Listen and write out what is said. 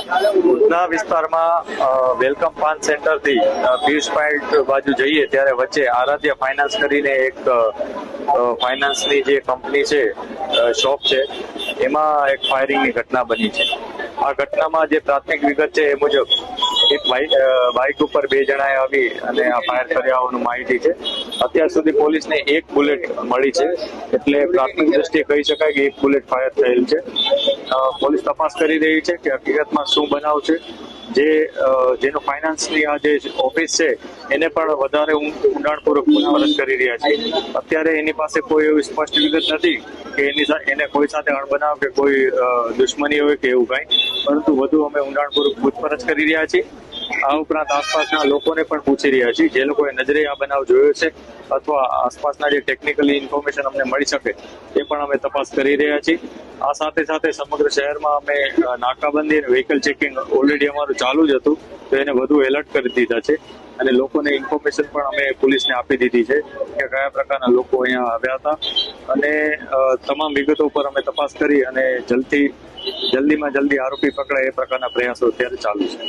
ઉધના વિસ્તારમાં વેલકમ પાન સેન્ટરથી પિયુષ પોઈન્ટ બાજુ જઈએ ત્યારે વચ્ચે આરાધ્ય ફાઇનાન્સ કરીને એક ફાઇનાન્સની જે કંપની છે, શોપ છે, એમાં એક ફાયરિંગની ઘટના બની છે. આ ઘટનામાં જે પ્રાથમિક વિગત છે એ મુજબ એક બાઇક ઉપર 2 જણાએ આવી અને આ ફાયર કર્યા હોવાનું માહિતી છે. અત્યાર સુધી પોલીસને 1 બુલેટ મળી છે, એટલે પ્રાથમિક દ્રષ્ટિએ કહી શકાય કે 1 બુલેટ ફાયર થયેલ છે. પોલીસ તપાસ કરી રહી છે કે હકીકતમાં શું બનાવ છે. જેનો ફાઇનાન્સની આ જે ઓફિસ છે એને પણ વધારે ઊંડાણપૂર્વક પૂછપરછ કરી રહ્યા છે. અત્યારે એની પાસે કોઈ એવી સ્પષ્ટ વિગત નથી કે એને કોઈ સાથે અણબનાવ કે કોઈ દુશ્મની હોય કે એવું કાંઈ, પરંતુ વધુ અમે ઊંડાણપૂર્વક પૂછપરછ કરી રહ્યા છીએ. આ ઉપરાંત આસપાસના લોકોને પણ પૂછી રહ્યા છીએ, જે લોકોએ નજરે આ બનાવ જોયો છે અથવા આસપાસના જે ટેકનિકલી ઇન્ફોર્મેશન અમને મળી શકે એ પણ અમે તપાસ કરી રહ્યા છીએ. આ સાથે સાથે સમગ્ર શહેરમાં અમે નાકાબંધી અને વ્હીકલ ચેકિંગ ઓલરેડી અમારું ચાલુ જ હતું, તો એને વધુ એલર્ટ કરી દીધા છે અને લોકોને ઇન્ફોર્મેશન પણ અમે પોલીસને આપી દીધી છે કે કયા પ્રકારના લોકો અહીંયા આવ્યા હતા, અને તમામ વિગતો ઉપર અમે તપાસ કરી અને જલ્દીમાં જલ્દી આરોપી પકડાય એ પ્રકારના પ્રયાસો અત્યારે ચાલુ છે.